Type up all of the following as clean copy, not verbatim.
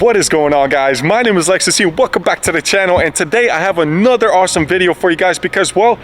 What is going on, guys? My name is Lextasy and welcome back to the channel, and today I have another awesome video for you guys because, well,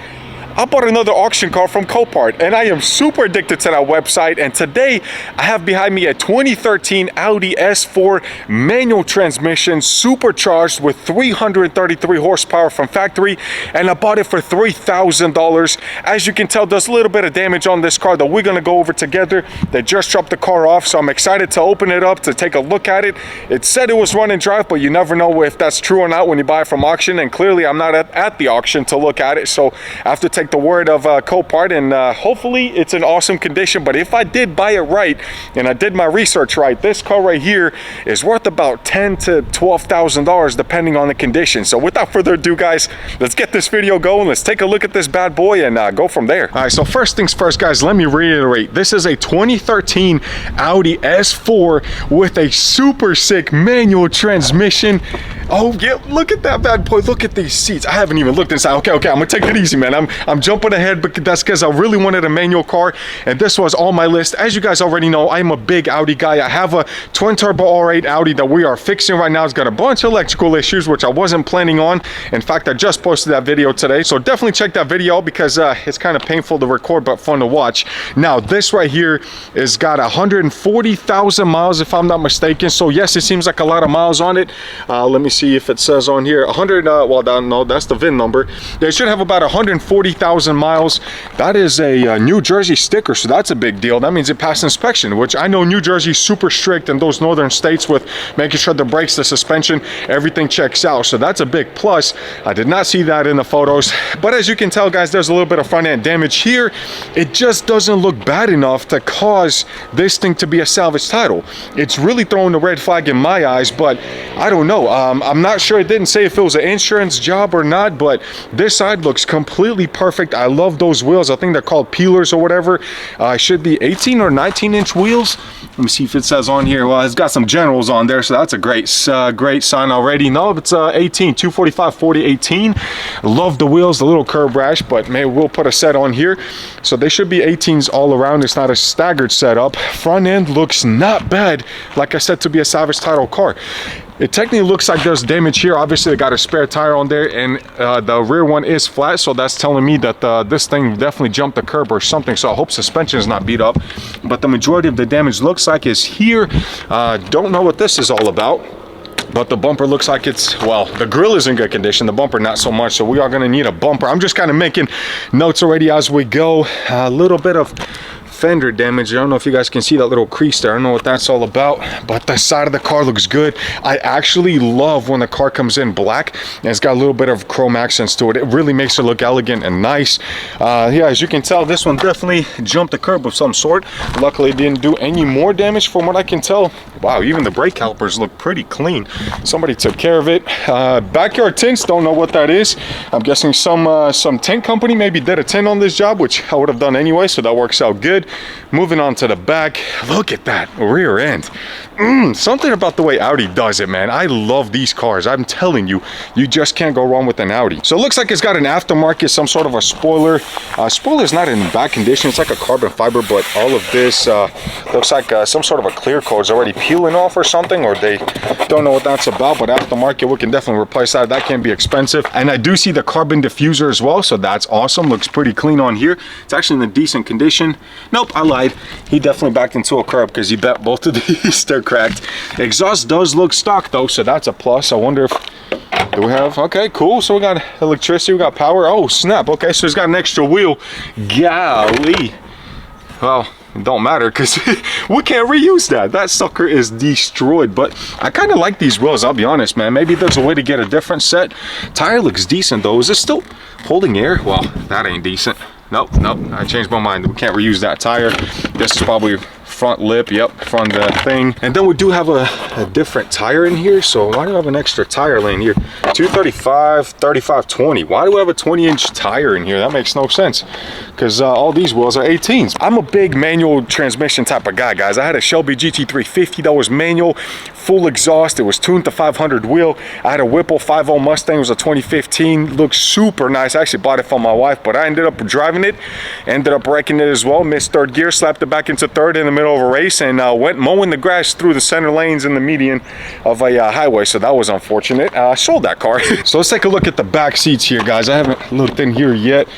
I bought another auction car from Copart and I am super addicted to that website. And today I have behind me a 2013 Audi S4 manual transmission, supercharged with 333 horsepower from factory, and I bought it for $3,000. As you can tell, there's a little bit of damage on this car that we're gonna go over together. They just dropped the car off, so I'm excited to open it up to take a look at it. It said it was run and drive, but you never know if that's true or not when you buy it from auction, and clearly I'm not at the auction to look at it, so I have to take the word of Copart, and hopefully it's in awesome condition. But if I did buy it right and I did my research right, this car right here is worth about $10,000 to $12,000 depending on the condition. So without further ado, guys, let's get this video going. Let's take a look at this bad boy and go from there. All right, so first things first, guys, let me reiterate, this is a 2013 Audi S4 with a super sick manual transmission. Oh yeah, look at that bad boy. Look at these seats. I haven't even looked inside. Okay, I'm gonna take it easy, man. I'm jumping ahead, but that's because I really wanted a manual car, and this was on my list. As you guys already know, I'm a big Audi guy. I have a twin turbo R8 Audi that we are fixing right now. It's got a bunch of electrical issues, which I wasn't planning on. In fact, I just posted that video today, so definitely check that video out because it's kind of painful to record but fun to watch. Now, this right here has got 140,000 miles, if I'm not mistaken. So yes, it seems like a lot of miles on it. Let me see if it says on here 100. Well, no, that's the VIN number. They should have about 140,000 miles. That is a New Jersey sticker, so that's a big deal. That means it passed inspection, which I know New Jersey's super strict in those northern states with making sure the brakes, the suspension, everything checks out. So that's a big plus. I did not see that in the photos, but as you can tell, guys, there's a little bit of front end damage here. It just doesn't look bad enough to cause this thing to be a salvage title. It's really throwing the red flag in my eyes, but I don't know. I'm not sure. It didn't say if it was an insurance job or not, but this side looks completely perfect. I love those wheels. I think they're called peelers or whatever. Should be 18 or 19-inch wheels. Let me see if it says on here. Well, it's got some generals on there, so that's a great sign already. No, it's 18, 245, 40, 18. Love the wheels, the little curb rash, but maybe we'll put a set on here. So they should be 18s all around. It's not a staggered setup. Front end looks not bad, like I said, to be a salvage title car. It technically looks like there's damage here. Obviously, they got a spare tire on there, and the rear one is flat, so that's telling me that this thing definitely jumped the curb or something. So I hope suspension is not beat up, but the majority of the damage looks like is here. Don't know what this is all about, but the bumper looks like it's, well, the grill is in good condition, the bumper not so much, so we are going to need a bumper. I'm just kind of making notes already as we go. A little bit of fender damage. I don't know if you guys can see that little crease there. I don't know what that's all about, but the side of the car looks good. I actually love when the car comes in black and it's got a little bit of chrome accents to it. It really makes it look elegant and nice. Yeah, as you can tell, this one definitely jumped the curb of some sort. Luckily, it didn't do any more damage from what I can tell. Wow, even the brake calipers look pretty clean. Somebody took care of it. Backyard tints, don't know what that is. I'm guessing some tint company maybe did a tint on this job, which I would have done anyway, so that works out good. Moving on to the back, look at that rear end. Something about the way Audi does it, man. I love these cars. I'm telling you, you just can't go wrong with an Audi. So it looks like it's got an aftermarket, some sort of a spoiler. Spoiler's not in bad condition. It's like a carbon fiber, but all of this looks like some sort of a clear coat is already peeling off or something, or they don't know what that's about. But aftermarket, we can definitely replace that. That can be expensive. And I do see the carbon diffuser as well, so that's awesome. Looks pretty clean on here. It's actually in a decent condition. Nope, I lied. He definitely backed into a curb because he bet both of these. They're cracked. Exhaust does look stock though, so that's a plus. I wonder if, do we have, okay, cool. So we got electricity, we got power. Oh snap, okay, so it's got an extra wheel. Golly. Well, it don't matter because we can't reuse that. That sucker is destroyed, but I kind of like these wheels, I'll be honest, man. Maybe there's a way to get a different set. Tire looks decent though. Is it still holding air? Well, that ain't decent. Nope, I changed my mind. We can't reuse that tire. This is probably front lip, yep, front thing. And then we do have a different tire in here. So why do I have an extra tire lane here? 235, 35, 20. Why do we have a 20-inch tire in here? That makes no sense because all these wheels are 18s. I'm a big manual transmission type of guy, guys. I had a Shelby GT350 that was manual, full exhaust. It was tuned to 500 wheel. I had a Whipple 5.0 Mustang. It was a 2015. Looked super nice. I actually bought it for my wife, but I ended up driving it. Ended up wrecking it as well. Missed third gear, slapped it back into third in the middle of a race, and went mowing the grass through the center lanes in the median of a highway. So that was unfortunate. I sold that car. So let's take a look at the back seats here, guys. I haven't looked in here yet.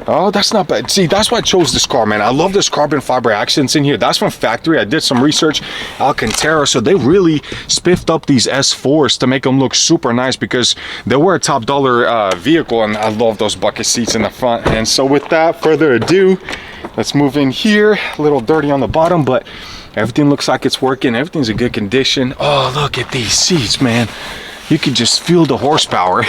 Oh, that's not bad. See, that's why I chose this car, man. I love this carbon fiber accents in here. That's from factory. I did some research. Alcantara. So they really spiffed up these S4s to make them look super nice, because they were a top dollar vehicle, and I love those bucket seats in the front. And so without further ado, let's move in here. A little dirty on the bottom, but everything looks like it's working. Everything's in good condition. Oh, look at these seats, man. You can just feel the horsepower.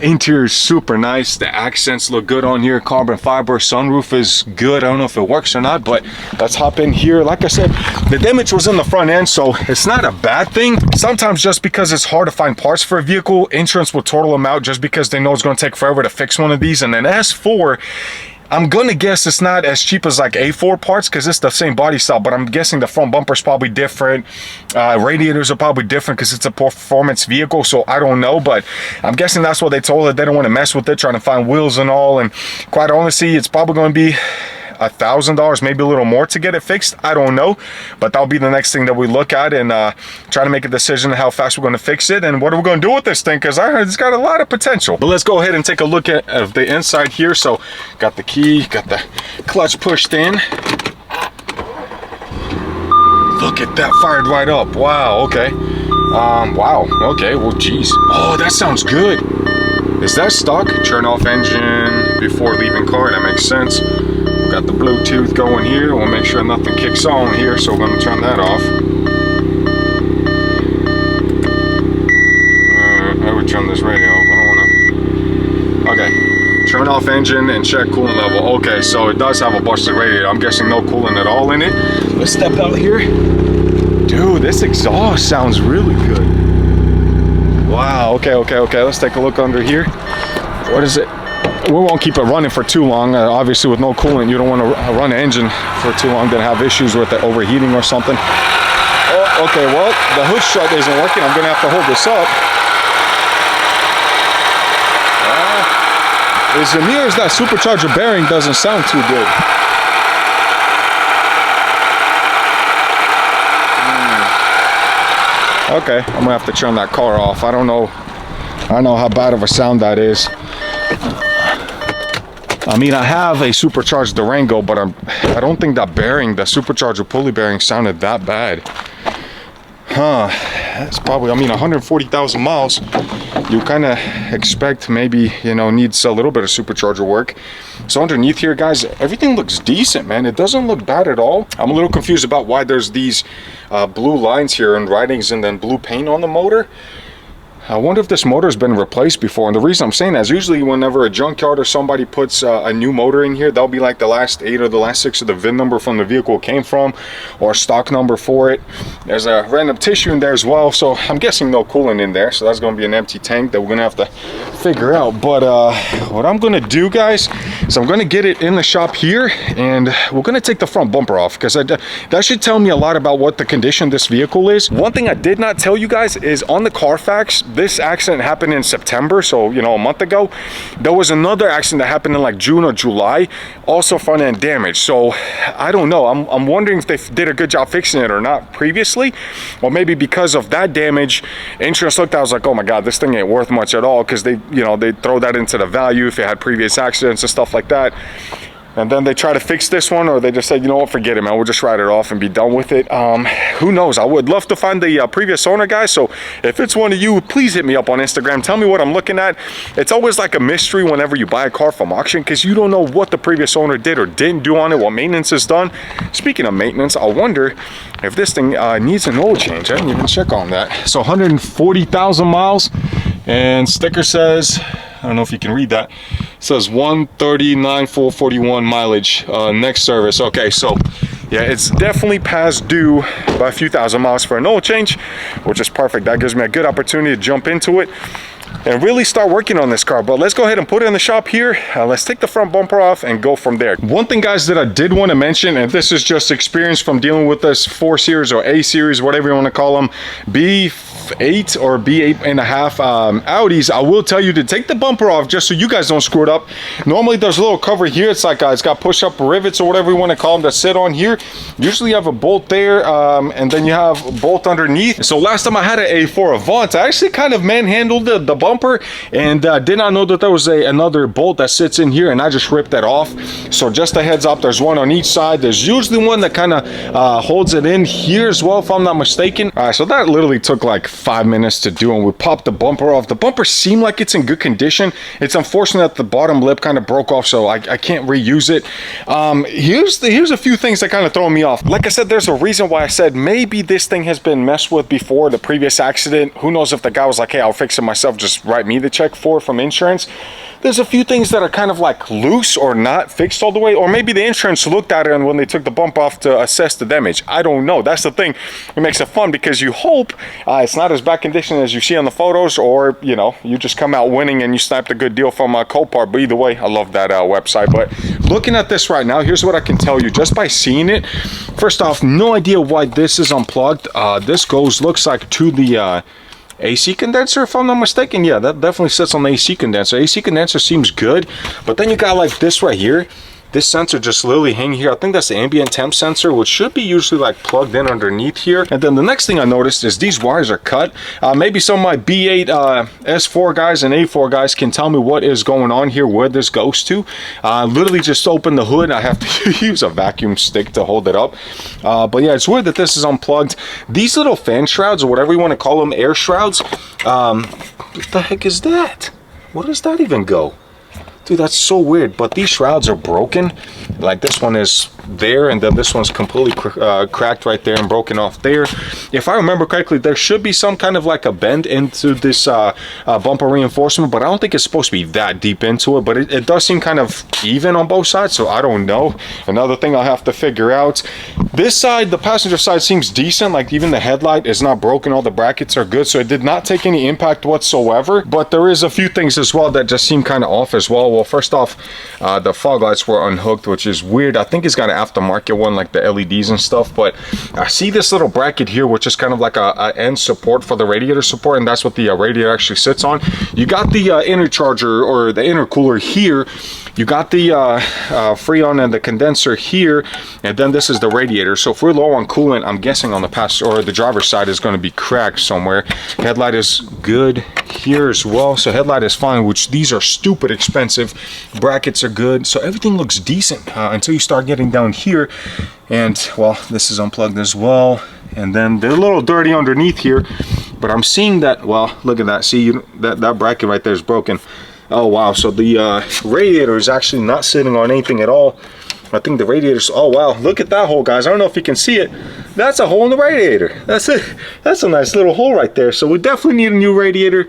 Interior is super nice. The accents look good on here. Carbon fiber. Sunroof is good. I don't know if it works or not, but let's hop in here. Like I said, the damage was in the front end, so it's not a bad thing. Sometimes just because it's hard to find parts for a vehicle, insurance will total them out just because they know it's going to take forever to fix one of these. And an S4, I'm gonna guess it's not as cheap as like A4 parts, because it's the same body style, but I'm guessing the front bumper's probably different. Radiators are probably different because it's a performance vehicle, so I don't know, but I'm guessing that's what they told it. They don't want to mess with it, trying to find wheels and all, and quite honestly, it's probably going to be $1,000, maybe a little more to get it fixed. I don't know, but that'll be the next thing that we look at, and try to make a decision how fast we're going to fix it and what are we going to do with this thing, because I heard it's got a lot of potential. But let's go ahead and take a look at the inside here. So got the key, got the clutch pushed in. Look at that, fired right up. Wow. Okay. Wow. Okay. Well, geez. Oh, that sounds good. Is that stock? Turn off engine before leaving car. That makes sense. We got the Bluetooth going here. We'll make sure nothing kicks on here, so we're going to turn that off. I would turn this radio off. I don't want to. Okay. Turn off engine and check coolant level. Okay, so it does have a busted radiator. I'm guessing no coolant at all in it. Let's step out here. Dude, this exhaust sounds really good. Wow. Okay. Let's take a look under here. What is it? We won't keep it running for too long. Obviously, with no coolant, you don't want to run an engine for too long, then have issues with it overheating or something. Oh, okay, well, the hood strut isn't working. I'm going to have to hold this up. As near as that supercharger bearing doesn't sound too good. Okay, I'm going to have to turn that car off. I don't know how bad of a sound that is. I mean, I have a supercharged Durango, but I don't think that bearing, the supercharger pulley bearing, sounded that bad. Huh. It's probably, I mean, 140,000 miles. You kind of expect maybe, you know, needs a little bit of supercharger work. So underneath here, guys, everything looks decent, man. It doesn't look bad at all. I'm a little confused about why there's these blue lines here and writings and then blue paint on the motor. I wonder if this motor has been replaced before. And the reason I'm saying that is usually whenever a junkyard or somebody puts a new motor in here, that'll be like the last 8 or the last 6 of the VIN number from the vehicle it came from, or stock number for it. There's a random tissue in there as well, so I'm guessing no coolant in there, so that's going to be an empty tank that we're going to have to figure out. But what I'm going to do, guys, is I'm going to get it in the shop here, and we're going to take the front bumper off, because that should tell me a lot about what the condition this vehicle is. One thing I did not tell you guys is on the Carfax, this accident happened in September, so you know, a month ago. There was another accident that happened in like June or July, also front end damage. So I don't know, I'm wondering if they did a good job fixing it or not previously, or maybe because of that damage, insurance looked at it, I was like, oh my god, this thing ain't worth much at all, because they, you know, they throw that into the value if it had previous accidents and stuff like that. And then they try to fix this one, or they just said, you know what, forget it, man, we'll just write it off and be done with it. Who knows? I would love to find the previous owner, guys. So if it's one of you, please hit me up on Instagram. Tell me what I'm looking at. It's always like a mystery whenever you buy a car from auction, because you don't know what the previous owner did or didn't do on it, what maintenance is done. Speaking of maintenance, I wonder if this thing needs an oil change. I didn't even check on that. So 140,000 miles, and sticker says, I don't know if you can read that. It says 139,441 mileage, next service. Okay, so yeah, it's definitely past due by a few thousand miles for an oil change, which is perfect. That gives me a good opportunity to jump into it. and really start working on this car. But let's go ahead and put it in the shop here. Let's take the front bumper off and go from there. One thing, guys, that I did want to mention, and this is just experience from dealing with this 4 Series or A Series, whatever you want to call them, B8 or B8.5 Audis, I will tell you to take the bumper off just so you guys don't screw it up. Normally there's a little cover here. It's like it's got push-up rivets or whatever you want to call them that sit on here. Usually you have a bolt there, and then you have a bolt underneath. So last time I had an A4 Avant, I actually kind of manhandled the bumper and did not know that there was another bolt that sits in here, and I just ripped that off. So just a heads up, there's one on each side. There's usually one that kind of holds it in here as well, if I'm not mistaken. All right, so that literally took like 5 minutes to do, and we popped the bumper off. The bumper seemed like it's in good condition. It's unfortunate that the bottom lip kind of broke off, so I can't reuse it. Here's a few things that kind of throw me off. Like I said, there's a reason why I said maybe this thing has been messed with before the previous accident. Who knows if the guy was like, hey, I'll fix it myself, just write me the check for it from insurance. There's a few things that are kind of like loose or not fixed all the way, or maybe the insurance looked at it and when they took the bump off to assess the damage. I don't know. That's the thing. It makes it fun because you hope it's not as bad condition as you see on the photos, or you know, you just come out winning and you snapped a good deal from Copart. But either way, I love that website. But looking at this right now, here's what I can tell you just by seeing it. First off, no idea why this is unplugged. This looks like to the AC condenser, if I'm not mistaken. Yeah, that definitely sits on the AC condenser. AC condenser seems good, but then you got like this right here. This sensor just literally hanging here. I think that's the ambient temp sensor, which should be usually like plugged in underneath here. And then the next thing I noticed is these wires are cut. Maybe some of my B8 S4 guys and A4 guys can tell me what is going on here, where this goes to. Literally just open the hood. I have to use a vacuum stick to hold it up. But yeah, it's weird that this is unplugged. These little fan shrouds, or whatever you want to call them, air shrouds. What the heck is that? Where does that even go? Dude, that's so weird. But these shrouds are broken. Like this one is there, and then this one's completely cracked right there and broken off there. If I remember correctly, there should be some kind of like a bend into this bumper reinforcement, but I don't think it's supposed to be that deep into it. But it does seem kind of even on both sides, so I don't know. Another thing I'll have to figure out. This side, the passenger side, seems decent. Like even the headlight is not broken. All the brackets are good, so it did not take any impact whatsoever. But there is a few things as well that just seem kind of off as well. Well, first off, the fog lights were unhooked, which is weird. I think it's got an aftermarket one, like the LEDs and stuff. But I see this little bracket here, which is kind of like a end support for the radiator support, and that's what the radiator actually sits on. You got the inner charger or the intercooler here. You got the Freon and the condenser here, and then this is the radiator. So if we're low on coolant, I'm guessing on the passenger or the driver's side is going to be cracked somewhere. Headlight is good here as well, so headlight is fine, which these are stupid expensive. Brackets are good, so everything looks decent until you start getting down here. And well, this is unplugged as well, and then they're a little dirty underneath here, but I'm seeing that, well, look at that, see that bracket right there is broken. Oh wow, so the radiator is actually not sitting on anything at all. I think the radiator's, oh wow, look at that hole, guys. I don't know if you can see it. That's a hole in the radiator. That's it. That's a nice little hole right there. So we definitely need a new radiator.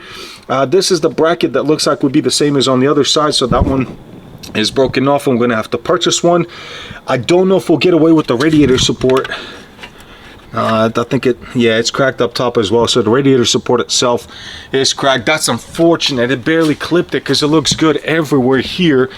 This is the bracket that looks like would be the same as on the other side, so that one is broken off. I'm gonna have to purchase one. I don't know if we'll get away with the radiator support. I think it's cracked up top as well, so the radiator support itself is cracked. That's unfortunate. It barely clipped it because it looks good everywhere here.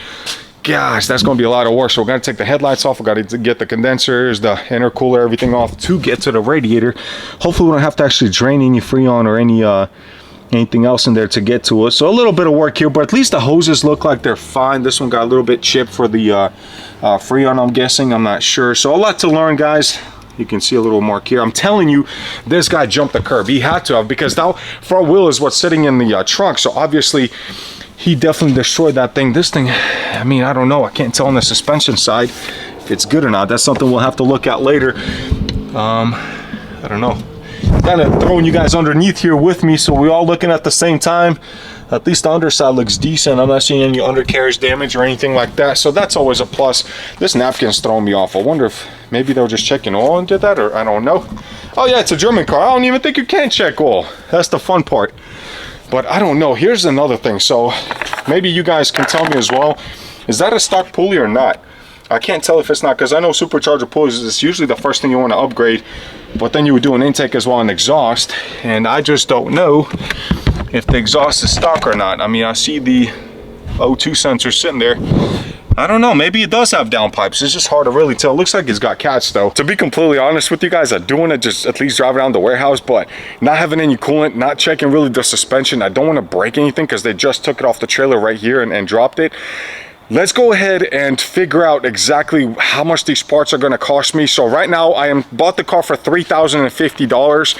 Gosh, that's going to be a lot of work. So we're going to take the headlights off. We got to get the condensers, the intercooler, everything off to get to the radiator. Hopefully we don't have to actually drain any Freon or anything else in there to get to it. So a little bit of work here, but at least the hoses look like they're fine. This one got a little bit chipped for the Freon, I'm guessing. I'm not sure. So a lot to learn, guys. You can see a little mark here. I'm telling you, this guy jumped the curb. He had to have, because that front wheel is what's sitting in the trunk. So obviously, he definitely destroyed that thing. This thing, I mean, I don't know. I can't tell on the suspension side if it's good or not. That's something we'll have to look at later. I don't know. Kind of throwing you guys underneath here with me, so we're all looking at the same time. At least the underside looks decent. I'm not seeing any undercarriage damage or anything like that, so that's always a plus. This napkin's throwing me off. I wonder if maybe they were just checking oil and did that, or I don't know. Oh yeah, it's a German car. I don't even think you can check oil. That's the fun part. But I don't know. Here's another thing. So maybe you guys can tell me as well. Is that a stock pulley or not? I can't tell if it's not, because I know supercharger pulleys is usually the first thing you want to upgrade, but then you would do an intake as well and exhaust, and I just don't know if the exhaust is stock or not. I mean, I see the O2 sensor sitting there. I don't know, maybe it does have downpipes. It's just hard to really tell. It looks like it's got cats though. To be completely honest with you guys, I'm doing it just at least driving around the warehouse, but not having any coolant, not checking really the suspension. I don't want to break anything because they just took it off the trailer right here and dropped it. Let's go ahead and figure out exactly how much these parts are going to cost me. So right now I bought the car for $3,050.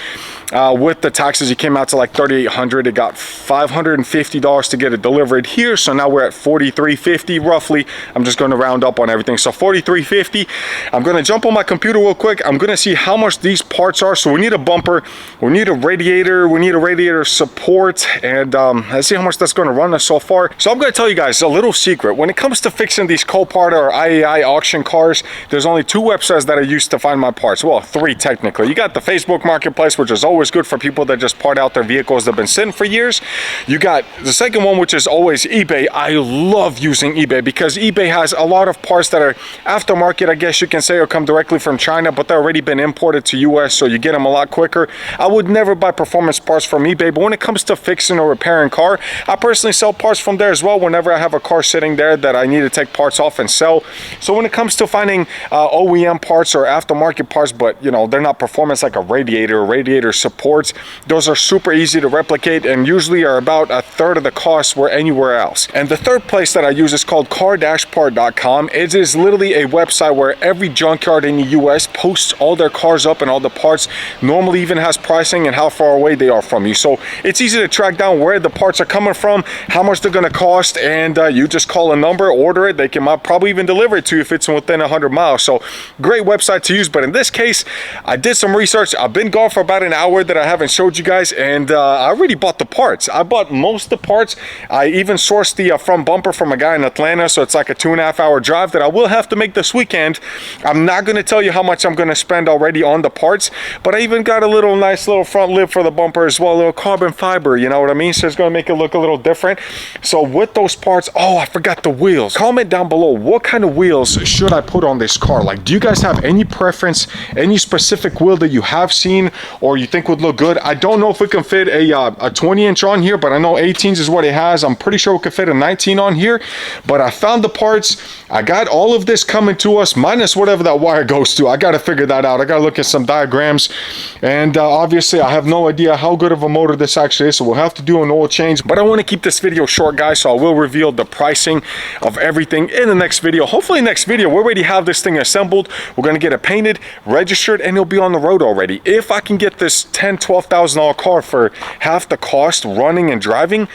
With the taxes, it came out to like $3,800. It got $550 to get it delivered here. So now we're at $4,350 roughly. I'm just going to round up on everything. So $4,350. I'm going to jump on my computer real quick. I'm going to see how much these parts are. So we need a bumper, we need a radiator, we need a radiator support, and let's see how much that's going to run us so far. So I'm going to tell you guys a little secret. When it comes to fixing these Copart or IAI auction cars, there's only 2 websites that I use to find my parts. Well, 3 technically. You got the Facebook Marketplace, which is always good for people that just part out their vehicles that have been sitting for years. You got the second one, which is always eBay. I love using eBay because eBay has a lot of parts that are aftermarket, I guess you can say, or come directly from China, but they've already been imported to US, so you get them a lot quicker. I would never buy performance parts from eBay, but when it comes to fixing or repairing car, I personally sell parts from there as well whenever I have a car sitting there that I need to take parts off and sell. So when it comes to finding OEM parts or aftermarket parts, but you know, they're not performance like a radiator supports, those are super easy to replicate and usually are about 1/3 of the cost where anywhere else. And the third place that I use is called car-part.com. It is literally a website where every junkyard in the US posts all their cars up and all the parts, normally even has pricing and how far away they are from you. So it's easy to track down where the parts are coming from, how much they're going to cost, and you just call a number, order it. They can probably even deliver it to you if it's within 100 miles. So great website to use. But in this case, I did some research. I've been gone for about an hour that I haven't showed you guys, and I already bought the parts. I bought most of the parts. I even sourced the front bumper from a guy in Atlanta, so it's like a 2.5 hour drive that I will have to make this weekend. I'm not going to tell you how much I'm going to spend already on the parts, but I even got a nice little front lip for the bumper as well, a little carbon fiber, you know what I mean? So it's going to make it look a little different. So with those parts, oh, I forgot the wheels. Comment down below, what kind of wheels should I put on this car? Like, do you guys have any preference, any specific wheel that you have seen or you think would look good? I don't know if we can fit a 20-inch on here, but I know 18s is what it has. I'm pretty sure we could fit a 19 on here, but I found the parts. I got all of this coming to us, minus whatever that wire goes to. I got to figure that out. I got to look at some diagrams, and obviously I have no idea how good of a motor this actually is, so we'll have to do an oil change. But I want to keep this video short, guys, so I will reveal the pricing of everything in the next video. Hopefully next video we already have this thing assembled. We're going to get it painted, registered, and it'll be on the road already. If I can get this $10,000-$12,000 car for half the cost running and driving,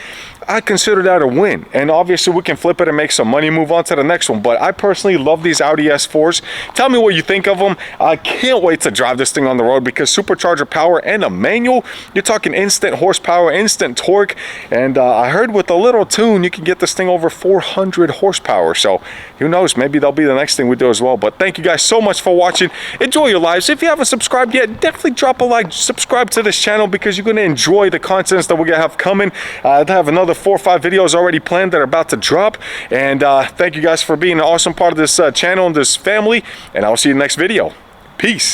I consider that a win. And obviously we can flip it and make some money, move on to the next one. But I personally love these Audi S4s. Tell me what you think of them. I can't wait to drive this thing on the road because supercharger power and a manual, you're talking instant horsepower, instant torque. And I heard with a little tune you can get this thing over 400 horsepower. So who knows, maybe that'll be the next thing we do as well. But thank you guys so much for watching. Enjoy your lives. If you haven't subscribed yet, definitely drop a like, subscribe to this channel because you're going to enjoy the contents that we're going to have coming. I have another 4 or 5 videos already planned that are about to drop, and thank you guys for being an awesome part of this channel and this family, and I'll see you in the next video. Peace.